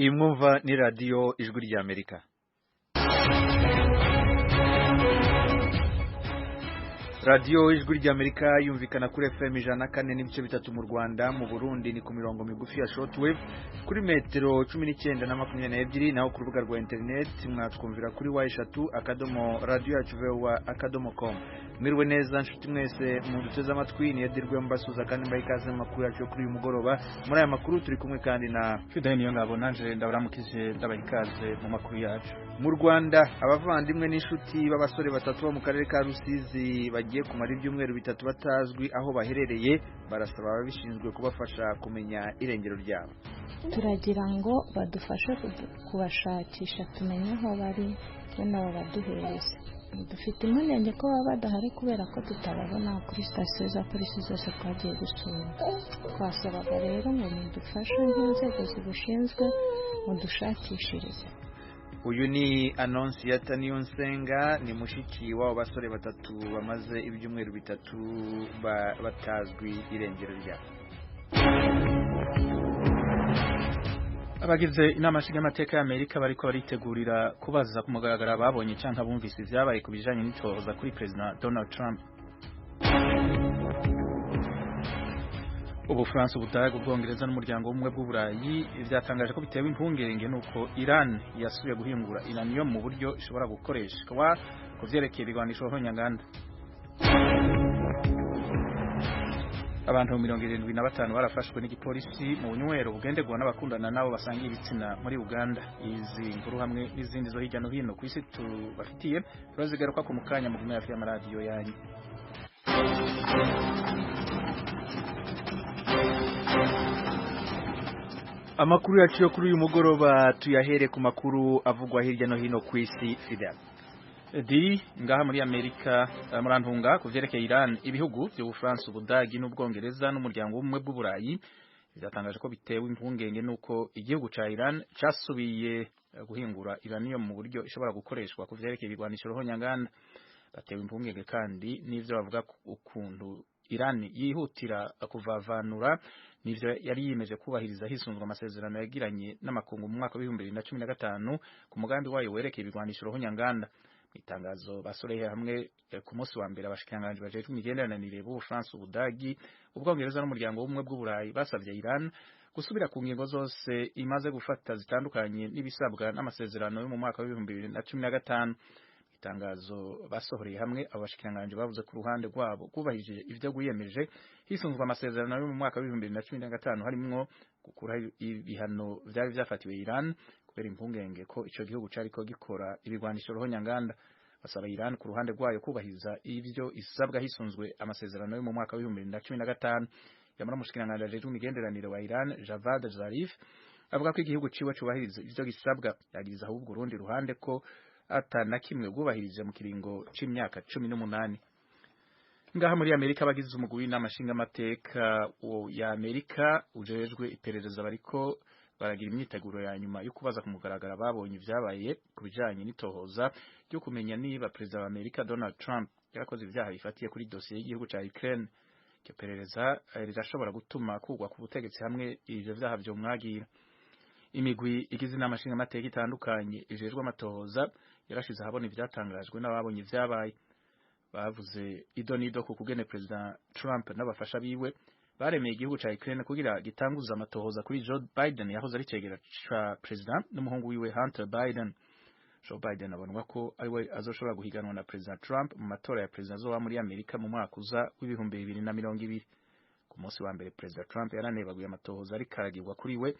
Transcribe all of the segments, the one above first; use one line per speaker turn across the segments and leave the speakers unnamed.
Iyi mwumva ni radiyo ijwi ry'Amerika. Radiyo ijwi ry'Amerika yumvikana kuri FM 104.3 mu Rwanda, mu Burundi ni ku mirongo migufi ya shortwave kuri metero 19 na 22, naho ku rubuga rwa internet mwatwumvira kuri wa@radioyacu.com. Mwiriwe neza nshuti mwese mu duteze amatwi, ni Edirwe mbasuza kandi mbayikaze makuru yacu kuri uyu mugoroba. Muri aya makuru turi kumwe kandi na
Fidel Niyongabo, nanje ndabaramukije ndabayikaze mu makuru yacu.
Mu Rwanda abavandimwe n'inshuti b'abasore batatu bo mu karere ka Rusizi bagiye kumara ibyumweru bitatu batazwi aho baherereye, barasaba ababishinzwe kubafasha kumenya irengero ryabo.
Turagira ngo badufashe kubashakisha tumenye aho bari, nabo baduhereze. Dufite impungenge ko baba badahari kubera ko tutababona kuri sitasiyo za polisi zose twagiye gusura. Twasabaga rero ngo mudufashe nk'inzego zibishinzwe mudushakishirize.
Uyu ni Annonciata Niyonsenga, ni mushiki w'abo basore batatu bamaze ibyumweru bitatu batazwi irengero ryabo.
Abagize inama nshingamateka ya Amerika bariko baritegurira kubaza ku mugaragaro babonye canke bumvise ivyabaye ku bijanye n'itohoza kuri President Donald Trump. Ubufaransa, Ubudage, Ubwongereza n'umuryango w'ubumwe bw'Uburayi vyatangaje ko bitewe impungenge nuko Iran yasubiye guhingura uranium mu buryo ishobora gukoreshwa ku vyerekeye ibigwanisho nk'onyanganda. Abantu 75 barafashwe n'igipolisi mu bunywero bugenderwa n'abakundana nabo basangiye ibitsina muri Uganda. Izi nkuru hamwe n'izindi zo hirya no hino ku isi tubafitiye turazigaruka ku mukanya mu gume hafi y'amaradiyo yanyu.
Amakuru yacu yo kuri uyu mugoroba tuyahere ku makuru avugwa hirya no hino ku isi. Fidel
ngaha muri Amerika murantunga ku vyerekeye Iran, ibihugu by'Ubufaransa, Ubudagi n'Ubwongereza n'umuryango w'ubumwe bw'Uburayi byatangaje ko bitewe impungenge nuko igihugu ca Iran casubiye guhingura uranium mu buryo ishobora gukoreshwa ku vyerekeye ibigwanisho nk'onyanganda. Batewe impungenge kandi n'ivyo bavuga ukuntu Iran yihutira kuvavanura nivyo yari yiyemeje kubahiriza hisunzwe amasezerano yagiranye n'amakungu mu mwaka wa 2015 ku mugambi wayo werekeye ibigwanisho nk'onyanganda. Itangazo basoreye hamwe ku munsi wa mbere abashikanganje baje imigenderanire b'Ubufaransa, Ubudagi, Ubwongereza n'umuryango w'ubumwe bw'Uburayi basavye Iran gusubira ku ngingo zose imaze gufata zitandukanye n'ibisabwa n'amasezerano yo mu mwaka wa 2015. Itangazo basohoreye hamwe abashikanganje bavuze ku ruhande rwabo kubahirije ivyo guyemeje hisunzwe amasezerano yo mu mwaka wa 2015 harimwo gukura ibihano vyari vyafatiwe Iran kubera impungenge ko ico gihugu cariko gikora ibigwanisho nk'onyanganda. Basaba Iran ku ruhande rwayo kubahiriza ivyo isabwa hisunzwe amasezerano yo mu mwaka wa 2015. Yamara mushikiranganje ajeje imigenderanire wa Iran Javad Zarif avuga ko igihugu ciwe cubahiriza ivyo gisabwa, yagiriza ahubwo urundi ruhande ko atana kimwe bwubahirije mu kiringo c'imyaka 18. Ngaha muri Amerika bagize umugwi w'inama nshingamateka ya Amerika ujejwe iperereza bariko baragira imyiteguro ya nyuma yo kubaza ku mugaragaro babonye ivyabaye ku bijanye n'itohoza ryo kumenya niba President wa Amerika Donald Trump yarakoze ivyaha bifatiye kuri dosiye y'igihugu ca Ukraine. Iryo perereza rirashobora gutuma kugwa ku butegetsi hamwe ivyo vyaha vyo mwagira. Imigwi igize inama nshingamateka itandukanye ijejwe amatohoza yarashize ahabona ivyatangajwe n'ababonye ivyabaye. Bavuze idonido ku kugene President Trump n'abafasha biwe baremeye igihugu ca Ukraine kugira gitanguza amatohoza kuri Joe Biden yahoze ari cegera ca President n'umuhungu wiwe Hunter Biden. Joe Biden abonwa ko ariwe azoshobora guhiganwa na President Trump mu matora ya President azoba muri Amerika mu mwaka uza w'2020. Ku munsi wa mbere President Trump yaranebaguye amatohoza ari karagirwa kuri we,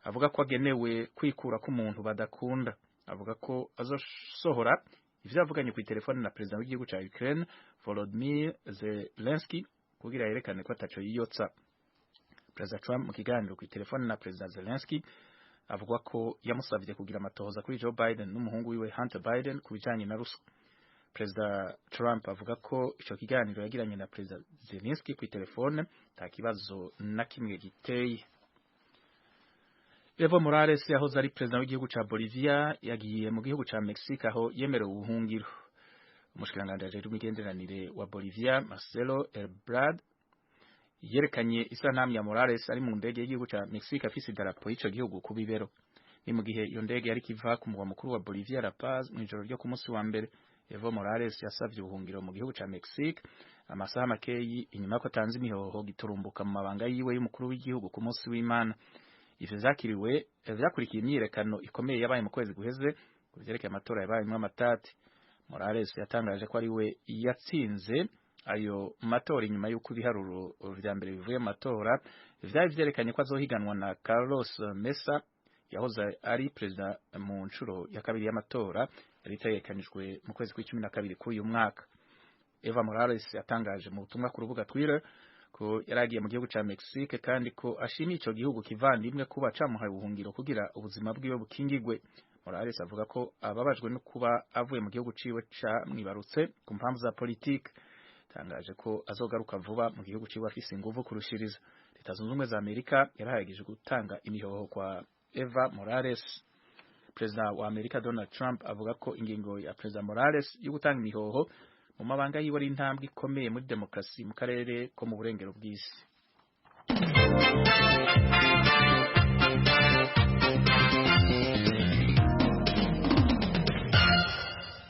avuga ko agenewe kwikura ku muntu badakunda. Avuga ko azosohora ivyo avuganye ku telefone na President w'igihugu ca Ukraine Volodymyr Zelensky kugira yerekane ko ataco yiyotsa. President Trump mu kiganiro ku telefone na President Zelensky avuga ko yamusavye kugira amatohoza kuri Joe Biden n'umuhungu wiwe Hunter Biden ku bijanye na ruswa. President Trump avuga ko ico kiganiro yagiranye na President Zelensky ku telefone nta kibazo na kimwe giteye. Evo Morales yahoze ari President w'igihugu ca Bolivia yagiye mu gihugu ca Mexico aho yemerewe ubuhungiro. Umushikiranganje ajeje imigenderanire wa Bolivia Marcelo Ebrard yerekanye isanamu ya Morales ari mu ndege y'igihugu ca Mexico afise idarapo y'ico gihugu ku bibero. ni mu gihe iyo ndege yari kiva ku mugwa mukuru wa Bolivia La Paz mu ijoro ryo ku munsi wa mbere. Evo Morales yasavye ubuhungiro mu gihugu ca Mexique amasaha makeyi inyuma ko atanze imihoho giturumbuka mu mabanga yiwe y'umukuru w'igihugu ku munsi w'Imana. Ivyo vyakurikiye imyiyerekano ikomeye yabaye mu kwezi guheze kuvyerekeye amatora yabayemwo amatati. Morales yatangaje ko ari we yatsinze ayo matora inyuma y'uko ibiharuro vya mbere bivuye mu matora vyari vyerekanye ko azohiganwa na Carlos Mesa yahoze ari perezida mu nshuro ya kabiri y'amatora yari itegekanijwe mu kwezi kw'icumi na kabiri k'uyu mwaka. Eva Morales yatangaje mu butumwa ku rubuga Twitter ko yaragiye mu gihugu ca Mexique kandi ko ashimiye ico gihugu kivandimwe kuba camuhaye ubuhungiro kugira ubuzima bwiwe bukingigwe. Morales avuga ko ababajwe no kuba avuye mu gihugu ciwe camwibarutse ku mpamvu za politike. Tangaje ko azogaruka vuba mu gihugu ciwe afise inguvu kurushiriza. Leta Zunze Ubumwe za Amerika yarahagije gutanga imihoho kwa Eva Morales. Perezida wa Amerika Donald Trump avuga ko ingingo ya Perezida Morales yo gutanga imihoho mu mabanga yiwe ari intambwe ikomeye muri demokrasi mu karere ko mu burengero bw'isi.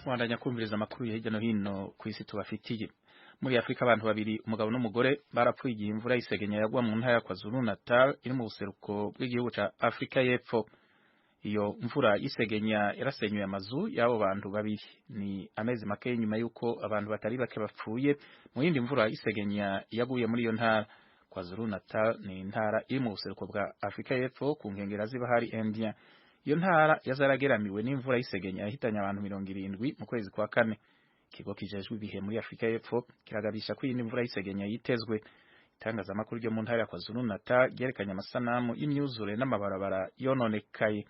Wandanya kumviriza amakuru ya hirya no hino ku isi tubafitiye. Muri Afrika abantu babiri umugabo n'umugore barapfuye igihe imvura y'isegenya yagwa mu ntara ya KwaZulu-Natal iri mu buseruko bw'igihugu ca Afrika y'Epfo. Iyo mvura y'isegenya yarasenyuye amazu y'abo bantu babiri. Ni amezi make nyuma yuko abantu batari bake bapfuye mu yindi mvura y'isegenya yaguye muri iyo ntara. KwaZulu-Natal ni intara iri mu buseruko bwa Afrika y'Epfo ku nkengera z'ibahari India. Iyo ntara yazarageramiwe n'imvura y'isegenya yahitanye abantu 70 mu kwezi kwa kane. Ikigo kijejwe ibihe muri Afrika y'Epfo kiragabisha ko iyi mvura y'isegenya yitezwe. Itangazamakuru ryo mu ntara ya KwaZulu-Natal ryerekanye amasanamu y'imyuzure n'amabarabara yononekaye.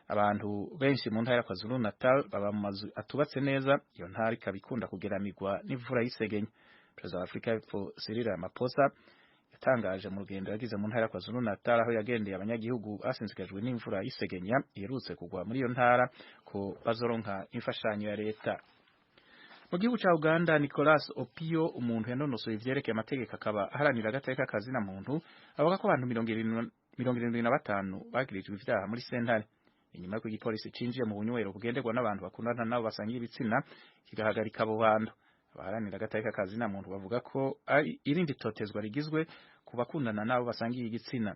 Abantu benshi mu ntara ya KwaZulu-Natal baba mu mazu atubatse neza. Iyo ntara ikaba ikunda kugeramirwa n'imvura y'isegenya. Perezida wa Afrika y'Epfo Cyril Ramaphosa yatangaje mu rugendo yagize mu ntara ya KwaZulu-Natal aho yagendeye abanyagihugu basinzikajwe n'imvura y'isegenya iherutse kugwa muri iyo ntara ko bazoronka imfashanyo ya leta. Mu gihugu ca Uganda, Nicholas Opio, umuntu yanonosoye ivyerekeye amategeko akaba aharanira agateka kazina muntu, avuga ko abantu 75 bagirijwe ivyaha muri sentare. Inyuma y'uko igipolisi cinjiye mu bunywero bugenderwa n'abantu bakundana nabo basangiye ibitsina kigahagarika abo bantu. Abaharanira agateka kazina muntu bavuga ko irindi totezwa rigizwe ku bakundana nabo basangiye igitsina.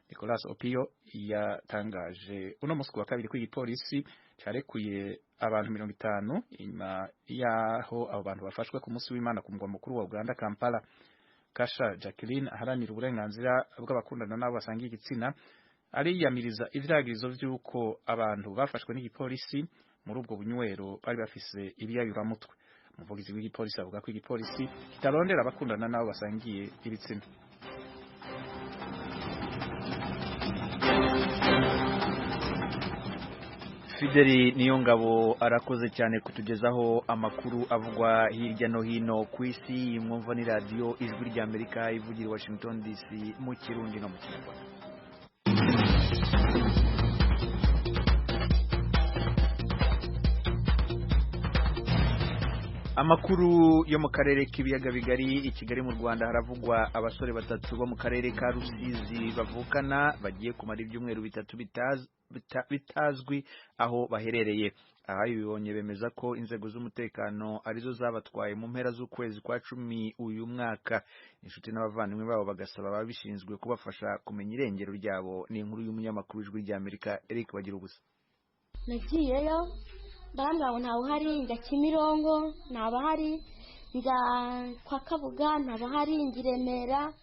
Nicholas Opio yatangaje uno musi wa kabiri ko igipolisi carekuye abantu 50 inyuma yaho abo bantu bafashwe ku musi w'Imana ku mugwa mukuru wa Uganda Kampala. Kasha Jacqueline aharanira uburenganzira bw'abakundana nabo basangiye igitsina ariyamiriza ivyagirizo vy'uko abantu bafashwe n'igipolisi muri ubwo bunywero bari bafise ibiyayuramutwe. Umuvugizi w'igipolisi avuga ko igipolisi kitarondera abakundana nabo basangiye ibitsina.
Fideli Niyongabo arakoze cyane kutugezaho amakuru avugwa hirya no hino ku isi. Mwumva ni radio Ijwi rya Amerika ivugira i Washington DC mu Kirundi no mu Kinyarwanda. Amakuru yo mu karere k'ibiyaga bigari i Kigali mu Rwanda haravugwa abasore batatu bo mu karere ka Rusizi bavukana bagiye kumara ibyumweru bitatu bitazwi aho baherereye. Aha bibonye bemeza ko inzego z'umutekano arizo zabatwaye mu mpera z'ukwezi kwa 10 uyu mwaka. Inshuti n'abavandimwe babo bagasaba ababishinzwe kubafasha kumenya irengero ryabo. Ni inkuru y'umunyamakuru w'Ijwi rya Amerika Eric Bagirubusa.
Nagiyeyo ndambwa ntawe uhari, njya Kimirongo ntabahari, njya kwa Kabuga ntabahari, ngiremera.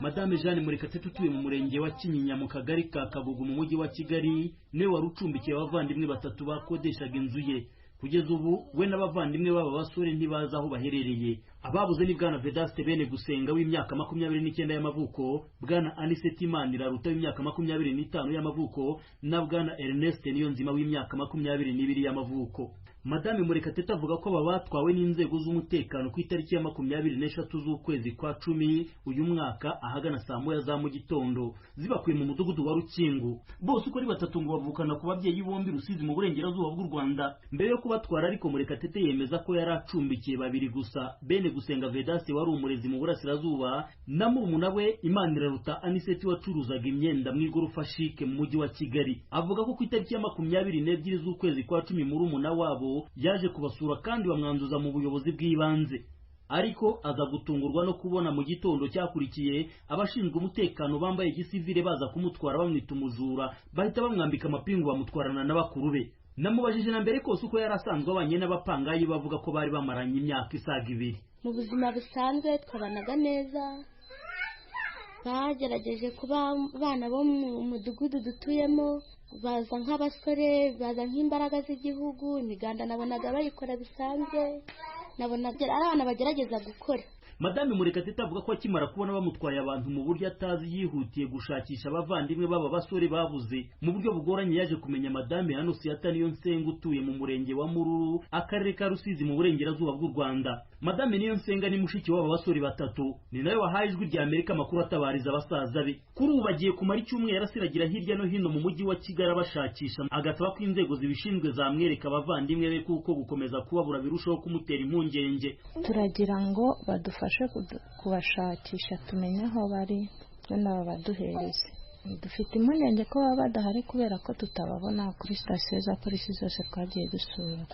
Madame Jeanne Murekatete utuye mu murenge wa Kinyinya mu kagari ka Kagugu mu mujyi wa Kigali ne wari ucumbikiye abavandimwe batatu bakodeshaga inzu ye. Kugeza ubu we n'abavandimwe baba basore ntibaza aho baherereye. Ababuze ni bwana Vedaste Bene Gusenga w'imyaka 29 y'amavuko, bwana Aniseti Imanira Ruta w'imyaka 25 y'amavuko, na bwana Ernest Niyonzima w'imyaka 22 y'amavuko. Madame Murekatete avuga ko batwawe n'inzego z'umutekano ku itariki ya 24 z'ukwezi kwa 10 uyu mwaka ahagana saa moya za mu gitondo zibakuye mu mudugudu wa Rukingu. Bose uko ari batatu ngo bavukana ku babyeyi bombi Rusizi mu burengerazuba bw'u Rwanda. Mbere yo kubatwara ariko Murekatete yemeza ko yari acumbikiye babiri gusa, Bene Gusenga Vedaste wari umurezi mu burasirazuba na murumuna we Imaniraruta Aniseti wacuruzaga imyenda mu igorofa Chic mu mujyi wa Kigali. Avuga ko ku itariki ya 22 z'ukwezi kwa 10 murumuna wabo yaje kubasura kandi bamwanduza mu buyobozi bw'ibanze, ariko aza gutungurwa no kubona mu gitondo cyakurikiye abashinzwe umutekano bambaye gisivile baza kumutwara bamwita umujura, bahita bamwambika amapingu bamutwarana n'abakuru be. Namubajije na mbere kose uko yari asanzwe abanye n'abapangayi bavuga ko bari bamaranye imyaka isaga 2.
Mu buzima busanzwe twabanaga neza, bagerageje kuba abana bo mu mudugudu dutuyemo, baza nk'abasore, baza nk'imbaraga z'igihugu, imiganda nabonaga bayikora bisanzwe, nabonaga ari abana bagerageza gukora.
Madame Murekatete avuga ko akimara kubona bamutwaye abantu mu buryo atazi yihutiye gushakisha abavandimwe baba basore babuze. Mu buryo bugoranye yaje kumenya Madame Anosiata Niyonsenga utuye mu murenge wa Mururu, akarere ka Rusizi mu burengerazuba bw'u Rwanda. Madame Niyonsenga ni mushiki w'aba basore batatu, ni nawe wahaye Ijwi rya Amerika amakuru atabariza abasaza be. Kuri ubu bagiye kumara icyumweru asiragira hirya no hino mu mujyi wa Kigali abashakisha, agasaba ko inzego zibishinzwe zamwereka abavandimwe be kuko gukomeza kubabura birushaho kumutera impungenge.
Turagira ngo badufashe kubashakisha tumenye aho bari nabo baduhereze. Dufite impungenge ko baba badahari kubera ko tutababona kuri sitasiyo za polisi zose twagiye dusura.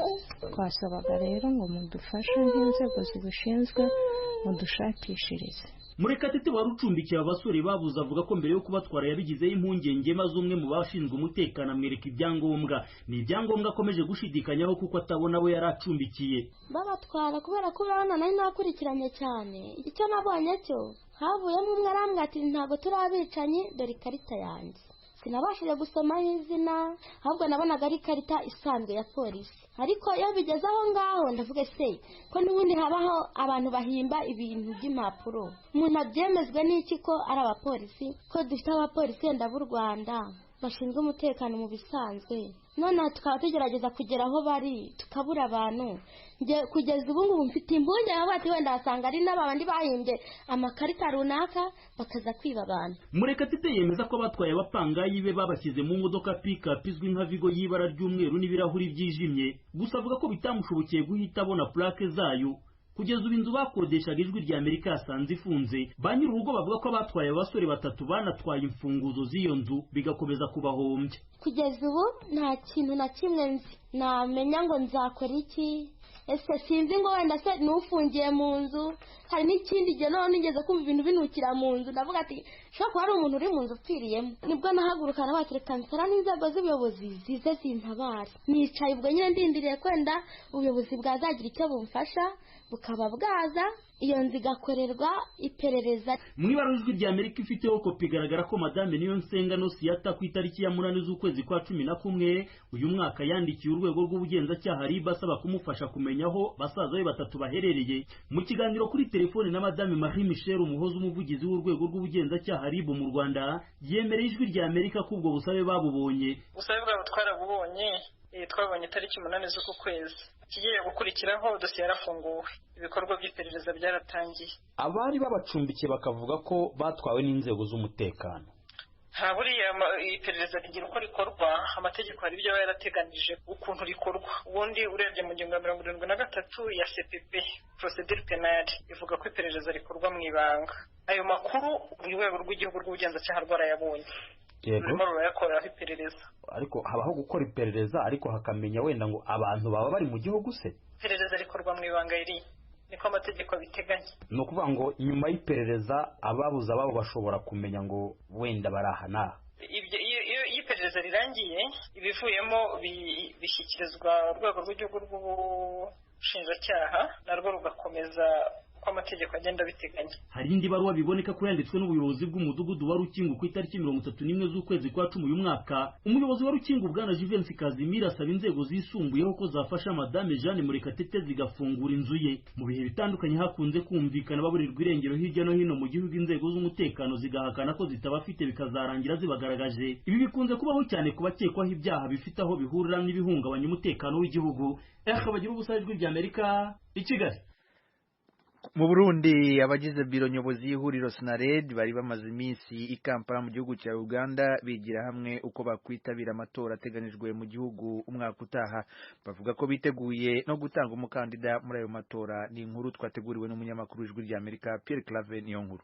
Twasabaga rero ngo mudufashe nk'inzego zibishinzwe mudushakishirize.
Murekatete wari ucumbikiye abasore babuze avuga ko mbere yo kubatwara yabigizeho impungenge, maze umwe mu bashinzwe umutekano amwereka ibyangombwa. Ni ibyangombwa akomeje gushidikanyaho kuko atabona abo yari acumbikiye.
Babatwara kubera ko urabona nari nakurikiranye cyane. Icyo nabonye cyo havuyemo umwe arambwira ati ntabwo turi abicanyi, dore ikarita yanjye. Sinabashije gusomaho izina, ahubwo nabonaga ari ikarita isanzwe ya polisi. Ariko iyo bigeze aho ngaho ndavuga se ko n'ubundi habaho abantu bahimba ibintu by'impapuro, umuntu abyemezwe n'iki ko ari abapolisi, ko dufite abapolisi wenda b'u Rwanda bashinzwe umutekano mu bisanzwe, none tukaba tugerageza kugera aho bari tukabura abantu. Kugeza ubu ngubu mfite impungenge aho bati wenda basanga ari n'abandi bahimbye amakarita runaka bakaza kwiba abantu.
Murekatete yemeza ko batwaye abapangayi be babashyize mu modoka pick-up izwi nka Vigo y'ibara ry'umweru n'ibirahuri byijimye, gusa avuga ko bitamushobokeye guhita abona plaque zayo. Kugeza ubu inzu bakodeshaga Ijwi rya Amerika yasanze ifunze. Ba nyir'urugo bavuga ko abatwaye abasore batatu banatwaye imfunguzo z'iyo nzu bigakomeza kubahombya.
Kugeza ubu nta kintu na kimwe nzi, namenya ngo nzakora iki. Ese sinzi ngo wenda se nufungiye mu nzu. Hari n'ikindi gihe none nigeze kumva ibintu binukira mu nzu, ndavuga ati shaka hari umuntu uri mu nzu upfiriyemo. Nibwo nahagurukana batereka nsara n'inzego z'ubuyobozi zize zintabara. Nicaye ubwo nyine ndindiriye kwenda ubuyobozi bwazagira icyo bumfasha bukaba bwaza iyo nzu igakorerwa iperereza.
Mu ibara Ijwi rya Amerika ifiteho kopi igaragara ko Madame Niyonsenga Anosiata ku itariki ya 8 z'ukwezi kwa 11 uyu mwaka yandikiye urwego rw'ubugenzacyaha RIB asaba kumufasha kumenya aho basaza be batatu baherereye. Mu kiganiro kuri telefone na Madame Marie Michel Umuhoza umuvugizi w'urwego rw'ubugenzacyaha RIB mu Rwanda yemereye Ijwi rya Amerika ko ubwo busabe babubonye.
Ubusabe bwabo twarabubonye, twabonye tariki 8 z'uku kwezi. Kigiye gukurikiraho dosiye yarafunguwe, ibikorwa by'iperereza byaratangiye.
Abari babacumbikiye bakavuga ko batwawe n'inzego z'umutekano.
Buriya iperereza rigira uko rikorwa, amategeko hari ibyo yarateganije ukuntu rikorwa. Ubundi urebye mu ngingo ya 73 ya CPP procedure penale ivuga ko iperereza rikorwa mu ibanga. Ayo makuru urwego rw'igihugu rw'ubugenzacyaha rwarayabonye. Yego rurayakoreraho iperereza.
Ariko habaho gukora iperereza ariko hakamenya wenda ngo abantu baba bari mu gihugu se.
Iperereza rikorwa mu ibanga niko amategeko biteganya.
No kuvuga ngo nyuma y'iperereza ababuza babo bashobora kumenya ngo wenda barahana.
Iyo iperereza rirangiye ibivuyemo bishyikirizwa urwego rw'igihugu rw'ubushinjacyaha narwo rugakomeza uko amategeko agenda abiteganya.
Hari indi baruwa biboneka ko yanditswe n'ubuyobozi bw'umudugudu wa Rukingo ku itariki 31 z'ukwezi kwa 10 uyu mwaka. Umuyobozi wa Rukingo bwana Jivency Kazimira asaba inzego zisumbuyeho ko zafasha Madame Jeanne Murekatete zigafungura inzu ye. Mu bihe bitandukanye hakunze kumvikana baburirwa irengero hirya no hino mu gihugu, inzego z'umutekano zigahakana ko zitabafite bikazarangira zibagaragaje. Ibi bikunze kubaho cyane ku bakekwaho ibyaha bifite aho bihurira n'ibihungabanya umutekano w'igihugu. Bagira ubusajwi bya Amerika i Kigali.
Mu Burundi abagize biro nyobozi y'ihuriro SNARED bari bamaze iminsi i Kampala mu gihugu cya Uganda bigira hamwe uko bakwitabira amatora ateganijwe mu gihugu umwaka utaha. Bavuga ko biteguye no gutanga umukandida muri ayo matora. Ni inkuru twateguriwe n'umunyamakuru w'ijwi rya Amerika Pierre Claver niyo nkuru.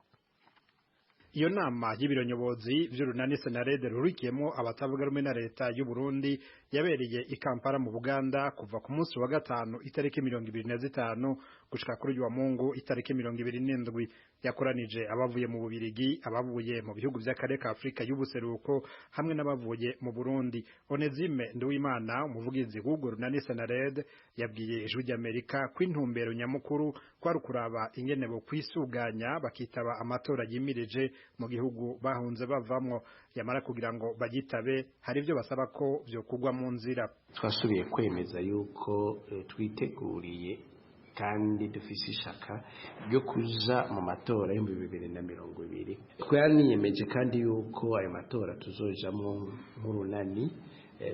Iyo nama y'ibiro nyobozi vy'urunani SNARED rurikiyemo abatavuga rumwe na leta y'u Burundi yabereye i Kampala mu Buganda kuva ku munsi wa gatanu itariki 25 gushika kuri wa Mungu itariki 27. Yakoranije abavuye mu Bubirigi, abavuye mu bihugu by'akarere ka Afrika y'ubuseruko hamwe n'abavuye mu Burundi. Onezime Nduwimana umuvugizi w'urwo runani SNARED yabwiye ijwi ry'Amerika ko intumbero nyamukuru kwari kuraba ingene bo kwisuganya bakitaba amatora yimirije mu gihugu bahunze bavamwo. Yamara kugira ngo bagitabe hari ibyo basaba ko byo kugwa mu nzira.
Twasubiye kwemeza yuko twiteguriye kandi dufise ishaka ryo kuja mu matora yo mu 2020. Twaniyemeje kandi yuko ayo matora tuzojamwo nk'urunani.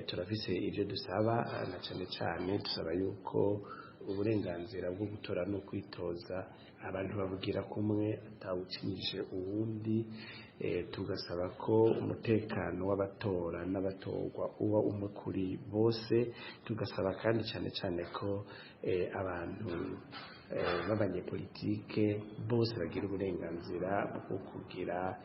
Turafise ivyo dusaba na cyane dusaba yuko uburenganzira bwo gutora no kwitoza abantu bavugira kumwe atawucinyije uwundi. Tugasaba ko umutekano w'abatora n'abatorwa uba umwe kuri bose. Tugasaba kandi cyane ko abantu b'abanyepolitike bose bagira uburenganzira bwo kugira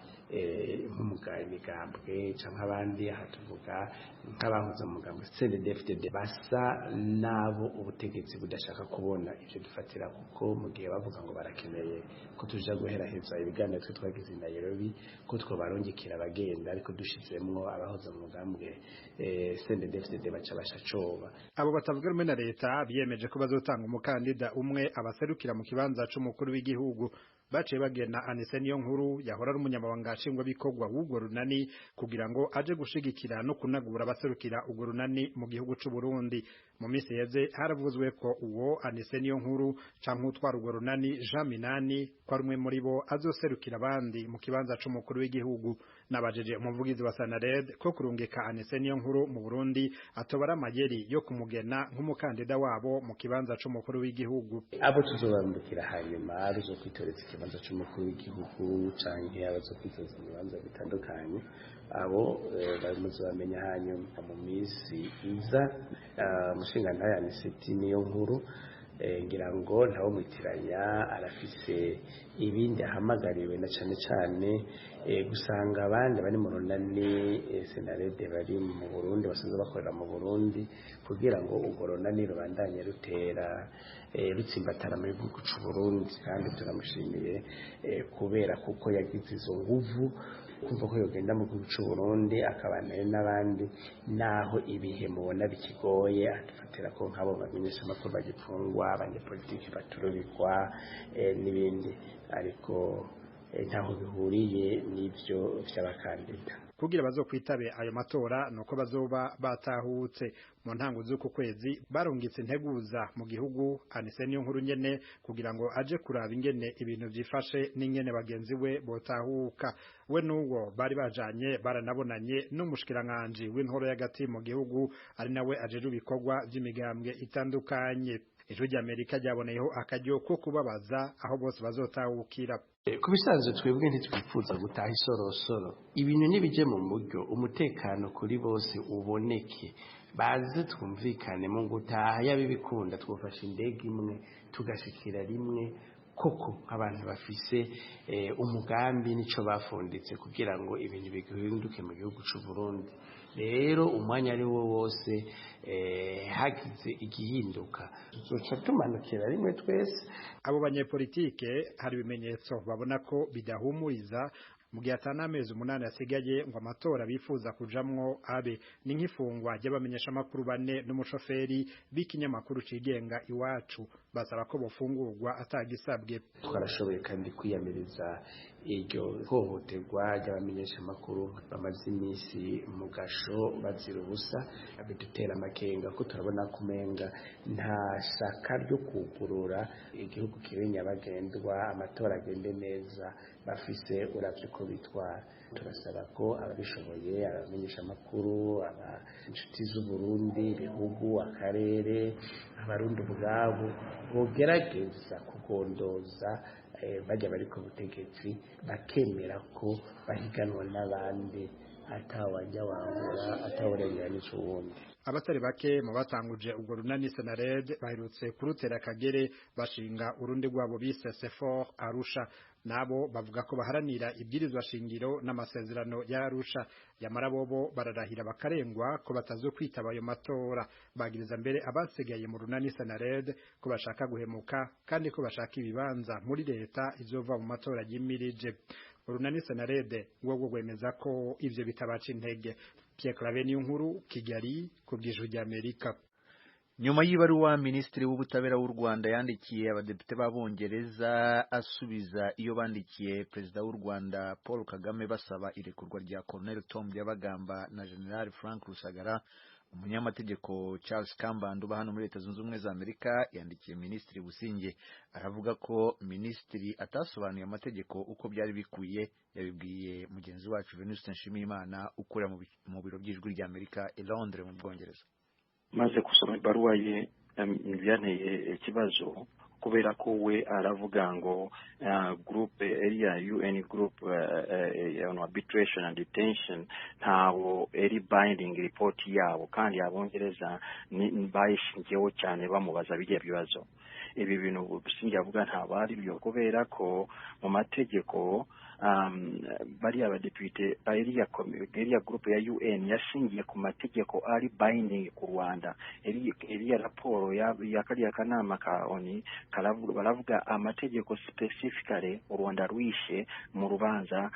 nk'umugambwe cyangwa abandi. Aha tuvuga nk'abahuza umugambwe CNDD-FDD basa nabo ubutegetsi budashaka kubona ibyo dufatira, kuko mu gihe bavuga ngo barakeneye ko tuja guheraheza ibiganiro twe twagize i Nairobi ko twobarungikira abagenda, ariko dushizemwo abahuza umugambwe CNDD-FDD baca bashacoba.
Abo batavuga rumwe na leta biyemeje ko bazotanga umukandida umwe abaserukira mu kibanza c'umukuru w'igihugu. Baciye bagena Anise Niyonkuru yahora ari umunyamabanga nshingwabikorwa w'urwo runani kugira ngo aje gushigikira no kunagura abaserukira urwo runani mu gihugu c'u Burundi. Mu minsi yeze haravuzwe ko uwo Anise Niyonkuru canke utwara urwo runani Jean Minani ko ari umwe muri bo azoserukira abandi mu kibanza c'umukuru w'igihugu. Nabajeje umuvugizi wa SNARED ko kurungika Anise Niyonkuru mu Burundi atobara amayeri yo kumugena nk'umukandida wabo mu kibanza c'umukuru w'igihugu.
Abo tuzobambukira hanyuma aruzo kwitoreza ikibanza c'umukuru w'igihugu canke abazo kwitoza mu bibanza bitandukanye, abo bamuzamenya hanyuma mu minsi iza. Mushingantahe Anise Niyonkuru ngira ngo ntawo mwitiranya, arafise ibindi ahamagariwe na cyane gusanga abandi bari mu runani SNARED bari mu Burundi basanzwe bakorera mu Burundi kugira ngo urwo runani rubandanye rutera rutsimbatara mu gihugu cy'u Burundi. Kandi turamushimiye kubera kuko yagize izo nguvu kumva ko yogenda mu gihugu cy'u Burundi akabanayo n'abandi naho ibihe mubona bikigoye. Atufatira ko nk'abo bamenyesha amakuru bagipfungwa, abanyepolitiki batururikwa n'ibindi, ariko ntaho bihuriye n'ibyo by'abakandida.
Kugira bazokwitabe ayo matora nuko bazoba batahutse. Mu ntango z'uko kwezi barungitse integuza mu gihugu Anise Niyonkuru nyene kugira ngo aje kuraba ingene ibintu vyifashe n'ingene bagenzi we botahuka. We n'uwo bari bajanye baranabonanye n'umushikiranganje w'intoro y'agati mu gihugu ari nawe ajeje ibikorwa vy'imigambwe itandukanye. Ijwi ry'Amerika ryaboneyeho akaryo ko kubabaza aho bose bazotahukira.
Kubisanzwe twebwe ntitwifuza gutaha isorosoro. Ibintu nibije mu muryo umutekano kuri bose uboneke, baze twumvikane mu gutaha yabibikunda twofasha indege imwe tugashikira rimwe koko abantu bafise umugambi nico bafunditse kugira ngo ibintu bihinduke mu gihugu cy'u Burundi. Rero umwanya ari wo wose hagize igihinduka tuzoca tumanukira rimwe twese.
Abo banyepolitike hari ibimenyetso babona ko bidahumuriza mu gihe atana amezi 8 asigaye ngo amatora bifuza kujamwo abe ni nk'ifungwa ry'abamenyesha makuru bane n'umushoferi b'ikinyamakuru cigenga Iwacu basaba ko bofungurwa atagisabwe.
Twarashoboye kandi kwiyamiriza iryo hohoterwa ry'abamenyesha makuru bamaze iminsi mu gasho bazira ubusa, bidutera amakenga ko turabona kumenga nta shaka ryo kugurura igihugu kibe nyabagendwa, amatora agende neza bafise uravye ko bitwara. Turasaba ko ababishoboye, abamenyesha makuru, inshuti z'u Burundi, ibihugu, akarere, abarundi ubwabo bogerageza kugondoza bajya bari ku butegetsi bakemera ko bahiganwa n'abandi atawajya wangura atawurenganije uwundi.
Abatari bake mu batanguje ubwo runani Senared baherutse kurutera Kagere bashinga urundi rwabo bise Sefor Arusha, nabo bavuga ko baharanira ibwirizwa shingiro n'amasezerano ya Arusha. Yamara bobo bararahira bakarengwa ko batazokwitaba ayo matora, bagiriza mbere abasigaye mu runani Senared ko bashaka guhemuka kandi ko bashaka ibibanza muri leta izova mu matora yimirije. Urunani Senared ngo gwemeza ko ivyo bitabaca intege. Pierre Claver Niyonkuru, Kigali, ku bw'Ijwi ry'Amerika.
Nyuma y'ibaruwa Minisitiri w'Ubutabera w'u Rwanda yandikiye abadepite b'Abongereza asubiza iyo bandikiye Perezida w'u Rwanda Paul Kagame basaba irekurwa rya Colonel Tom Byabagamba na General Frank Rusagara, umunyamategeko Charles Kambanda uba hano muri Leta Zunze Ubumwe za Amerika yandikiye Minisitiri Businge. Aravuga ko Minisitiri atasobanuye amategeko uko byari bikwiye. Yabibwiye mugenzi wacu Venuste Nshimiyimana ukora mu biro by'Ijwi ry'Amerika i Londres mu Bwongereza.
Maze kusoma ibaruwa ye byanteye ikibazo kubera ko we aravuga ngo group area UN group on arbitration and detention ntawo eri binding report yabo, kandi Abongereza bayishingiyeho cyane bamubaza bijye bibazo. Ibi bintu Businge avuga ntabari byo kubera ko mu mategeko bari abadepite area group ya UN yashingiye ku mategeko ari binding ku Rwanda. Area raporo ya kariya kanama ka ONU baravuga amategeko specifically u Rwanda rwishe mu rubanza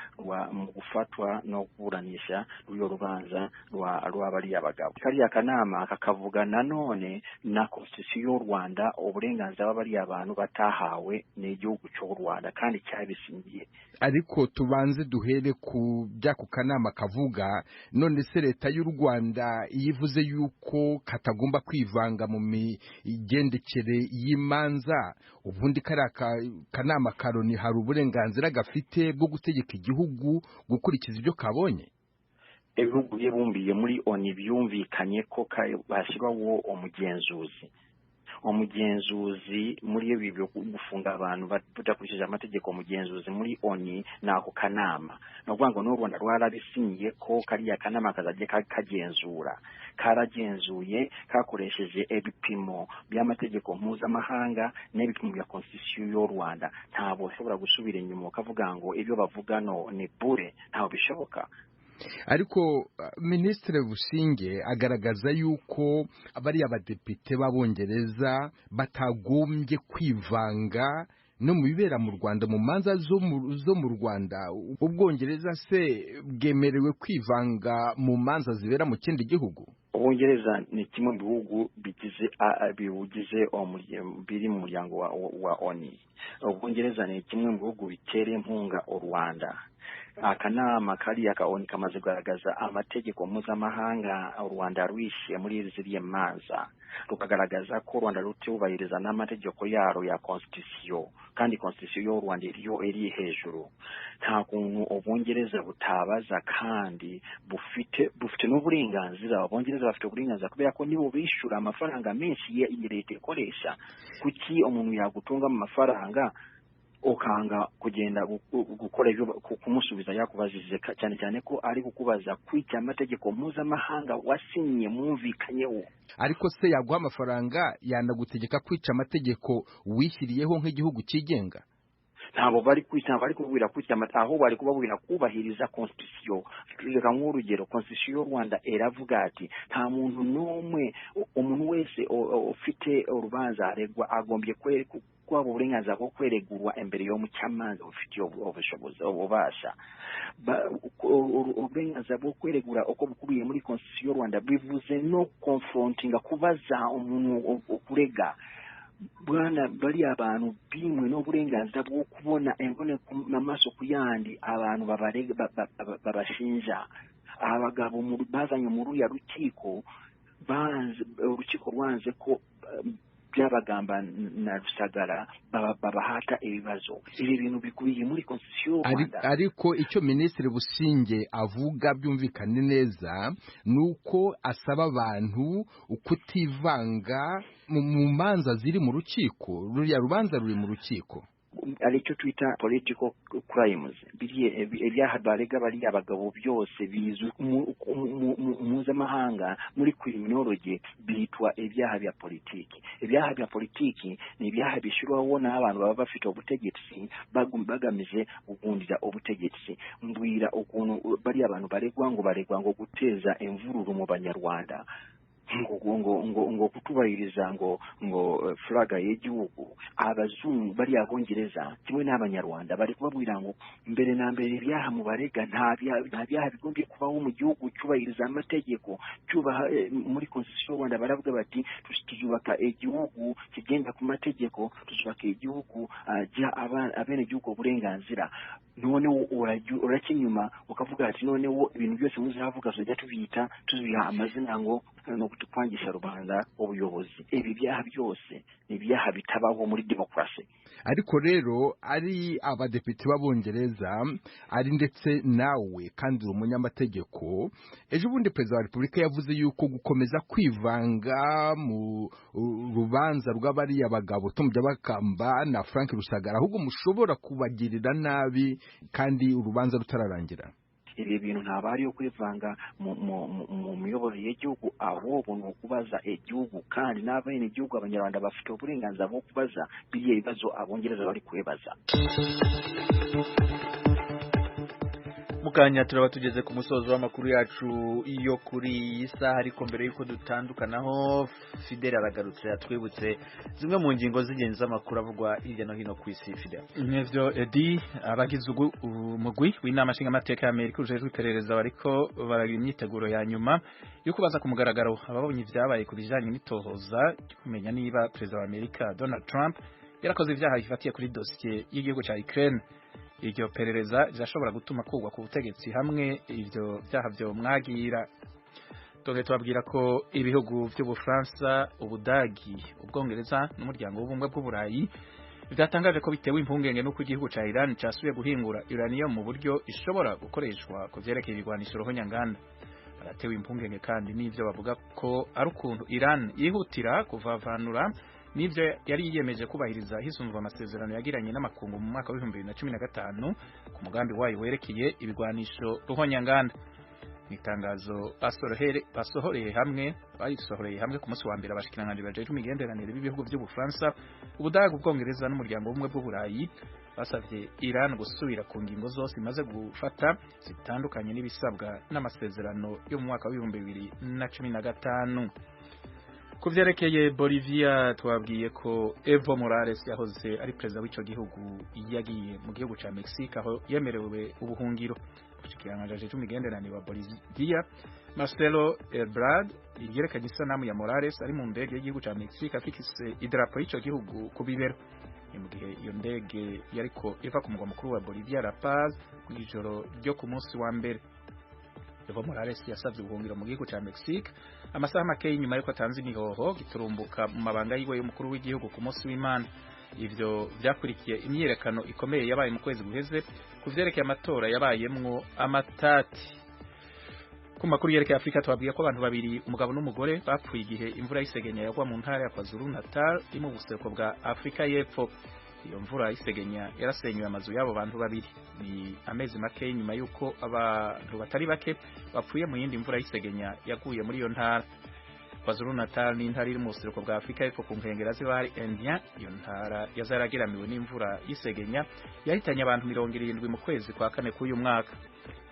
mu gufatwa no kuburanisha ruyo rubanza rwa bari abagabo. Kariya kanama kakavuga nanone na constitution y'u Rwanda uburenganzira bari abantu batahawe n'igihugu cy'u Rwanda kandi cyabishingiye.
Ariko tubanze duhere ku byako kanama kavuga, none se leta y'u Rwanda yivuze yuko katagomba kwivanga mu migendekere y'imanza, ubundi kanama karoni hari uburenganzira gafite bwo gutegeka igihugu gukurikiza ibyo kabonye?
Ibihugu bibumbiye muri ONU byumvikanye ko bashyiraho umugenzuzi muri ibi byo gufunga abantu badakurikije amategeko. Umugenzuzi muri ONU nako kanama no kuvuga ngo n'u Rwanda rwarabisinyiye ko kariya kanama kazajye kagenzura. Karagenzuye kakoresheje ebipimo by'amategeko mpuzamahanga n'ebipimo bya constitution y'u Rwanda. Ntabwo ushobora gusubira inyuma ukavuga ngo ibyo bavuga no ni bure, ntabwo bishoboka.
Ariko Minisitiri Businge agaragaza yuko abari abadepite b'Abongereza batagombye kwivanga no mu bibera mu Rwanda mu manza zo mu Rwanda. Ubwongereza se bwemerewe kwivanga mu manza zibera mu kindi gihugu?
Ubwongereza ni kimwe mu bihugu biri mu muryango wa ONU. Ubwongereza ni kimwe mu bihugu bitera inkunga u Rwanda. Akanama kariya ka ONU kamaze kugaragaza amategeko mpuzamahanga u Rwanda rwishe muri ziriya manza, rukagaragaza ko u Rwanda rutubahiriza n'amategeko yaro ya constitution, kandi constitution y'u Rwanda iri hejuru. Nta kuntu Ubwongereza butabaza kandi bufite n'uburenganzira. Abongereza bafite uburenganzira kubera ko nibo bishura amafaranga menshi ya leta ikoresha. Kuki umuntu yagutunga mu mafaranga ukanga kugenda gukora ibyo kumusubiza yakubajije, cyane cyane ko ari kukubaza kwica amategeko mpuzamahanga wasinye mwumvikanyeho?
Ariko se yaguha amafaranga yanagutegeka kwica amategeko wishyiriyeho nk'igihugu cyigenga?
ntabo bari kubwira kwita aho bari kubabwira kubahiriza constitution. Reka nk'urugero constitution y'u Rwanda eravuga ati nta muntu n'umwe umuntu wese ufite urubanza aregwa agombye kwaba uburenganzira bwo kweregurwa imbere yo mu cyamanza ufitiye ubushobozi ububasha. Uburenganzira bwo kweregura uko bukubiye muri constitution y'u Rwanda bivuze no confrontinga kubaza umuntu ukurega. Bwana bari abantu bimwe n'uburenganzira bwo kubona embone n'amaso kuyandi abantu babashinja. Abagabo bazanye mu ruya rukiko urukiko rwanze ko byabagamba na Rusagara babahata ibibazo. Ibi bintu bikubiye muri constitution y'u Rwanda.
Ariko icyo Minisitiri Busingye avuga byumvikane neza nuko asaba abantu kutivanga mu manza ziri mu rukiko. Ruriya rubanza ruri mu rukiko.
Aricyo twita political crimes. Ibyaha barega bari abagabo byose bizwe mpuzamahanga muri criminology bitwa ibyaha bya politiki. Ibyaha bya politiki ni ibyaha bishyirwaho n'abantu baba bafite ubutegetsi bagamije kugundira ubutegetsi. Mbwira ukuntu bari abantu baregwa ngo guteza imvururu mu Banyarwanda, ngo kutubahiriza ngo flaga y'igihugu. Abazungu bari abongereza kimwe n'Abanyarwanda bari kubabwira ngo mbere na mbere ibyaha mu barega nta byaha bigombye kubaho mu gihugu cyubahiriza amategeko cyubaha. Muri constitution y'u Rwanda baravuga bati tuzubaka igihugu kigenda ku mategeko, tuzubaka igihugu abene igihugu uburenganzira. None urakinyuma ukavuga ati none ibintu byose muzavuga tujya tubiha amazina ngo no kutwangisha rubanda ubuyobozi. Ibi byaha byose ni ibyaha bitabaho muri demokarasi.
Ariko rero ari abadepite b'Abongereza ari ndetse nawe kandi umunyamategeko, ejo bundi Perezida wa Repubulika yavuze yuko gukomeza kwivanga mu rubanza rw'abariya bagabo Tom Byabakamba na Frank Rusagara ahubwo mushobora kubagirira nabi kandi urubanza rutararangira.
Ibi bintu ntabari yo kwivanga mu miyoborere y'igihugu, ahubwo ni ukubaza igihugu kandi n'abene igihugu Abanyarwanda bafite uburenganzira bwo kubaza biriya bibazo Abongereza bari kwebaza.
Mukanya turaba tugeze ku musozo w'amakuru yacu iyo kuri iyi saha, ariko mbere yuko dutandukanaho Fidel aragarutse yatwibutse zimwe mu ngingo z'ingenzi z'amakuru avugwa hirya no hino ku isi. Fidel,
n'ivyo Edi abagize umugwi w'inama nshingamateka y'Amerika ujejwe iperereza bariko baragira imyiteguro ya nyuma yo kubaza ku mugaragaro ababonye ivyabaye ku bijanye n'itohoza kumenya niba Perezida wa Amerika Donald Trump yarakoze ivyaha bifatiye kuri dosiye y'igihugu ca Ukraine. Iryo perereza rirashobora gutuma kugwa ku butegetsi hamwe ivyo byaha byo mwagira. Tubabwira ko ibihugu by'Ubufaransa, Ubudagi, Ubwongereza n'umuryango w'ubumwe bw'Uburayi byatangaje ko bitewe impungenge n'uko igihugu ca Iran casubiye guhingura uranium mu buryo ishobora gukoreshwa ku vyerekeye ibigwanisho ruhonyanganda. Baratewe impungenge kandi n'ivyo bavuga ko ari ukuntu Iran yihutira kuvavanura nivyo yari yiyemeje kubahiriza hisunzwe amasezerano yagiranye n'amakungu mu mwaka wa 2015 ku mugambi wayo werekeye ibigwanisho ruhonyanganda. Itangazo basohoreye hamwe ku munsi wa mbere abashikiranganje bajeje imigenderanire b'ibihugu by'Ubufaransa, Ubudagi, Ubwongereza n'umuryango w'ubumwe bw'Uburayi basavye Iran gusubira ku ngingo zose imaze gufata zitandukanye n'ibisabwa n'amasezerano yo mu mwaka wa 2015. Ku vyerekeye Bolivia twabwiye ko Evo Morales yahoze ari perezida w'ico gihugu yagiye mu gihugu ca Mexique aho yemerewe ubuhungiro. Kushikiranganje c'imigenderanire wa Bolivia Marcelo Ebrard yerekanye isanamu ya Morales ari mu ndege y'igihugu ca Mexique afise idarapo y'ico gihugu ku bibero. Mu gihe iyo ndege yariko iva ku mugwa mukuru wa Bolivia La Paz mw'ijoro ryo ku munsi wa mbere. Evo Morales yasavye ubuhungiro mu gihugu ca Mexique amasaha make inyuma yuko atanze imihoho giturumbuka mu mabanga yiwe y'umukuru w'igihugu ku munsi w'Imana. Ivyo vyakurikiye imyiyerekano ikomeye yabaye mu kwezi guheze ku vyerekeye amatora yabayemwo amatati. Ku makuru yerekeye Afrika twabwiye ko abantu babiri umugabo n'umugore bapfuye igihe imvura y'isegenya yagwa mu ntara ya KwaZulu Natal iri mu buseruko bwa Afrika y'Epfo. Iyo mvura y'isegenya yarasenyuye amazu y'abo bantu babiri. Ni amezi make nyuma yuko abantu batari bake bapfuye mu yindi mvura y'isegenya yaguye muri iyo ntara. KwaZulu-Natal n'intara iri mu buseruko bwa Afurika ariko ku nkengera z'ibahari India iyo ntara yazaragiramiwe n'imvura y'isegenya yahitanye abantu 70 mu kwezi kwa kane k'uyu mwaka.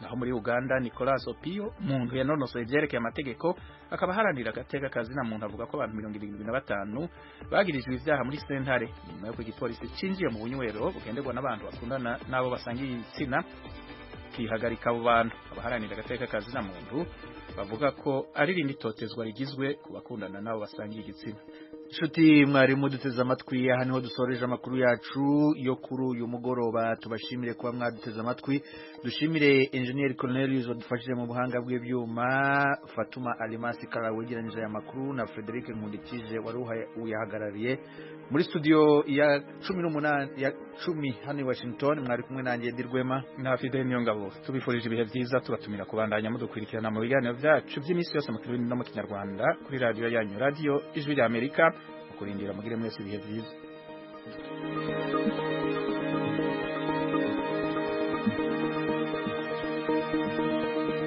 Naho muri Uganda Nicolas Opio umuntu yanonosoye ivyerekeye amategeko akaba haranira agateka kazi na muntu avuga ko abantu 75 bagirijwe ivyaha muri sentare nyuma yo igipolisi cinjiye mu bunywero bugenderwa n'abantu bakundana nabo basangiye igitsina kihagarika abo bantu. Abaharanira agateka kazi na muntu bavuga ko ari rindi totezwa rigizwe ku bakundana nabo basangiye igitsina.
Inshuti mwarimu duteze amatwi aha niho dusoreje amakuru yacu yo kuri uyu mugoroba. Tubashimire kuba mwaduteze amatwi, dushimire Engineer Cornelius wadufashije mu buhanga bw'ibyuma, Fatuma Alimasi Kara wegeranije aya makuru na Frederic Nkundikije wari uyahagarariye muri studio ya 10 hano i Washington. Mwari kumwe nanjye Dirwema
na Fidel Nyongabo. Tubifurije ibihe byiza, tubatumira kubandanya mudukurikirana mu biganiro byacu by'imisi yose mu Kirundi no mu Kinyarwanda kuri radio yanyu, Radio Ijwi rya Amerika. Kurindira mugire mwese ibihe byiza.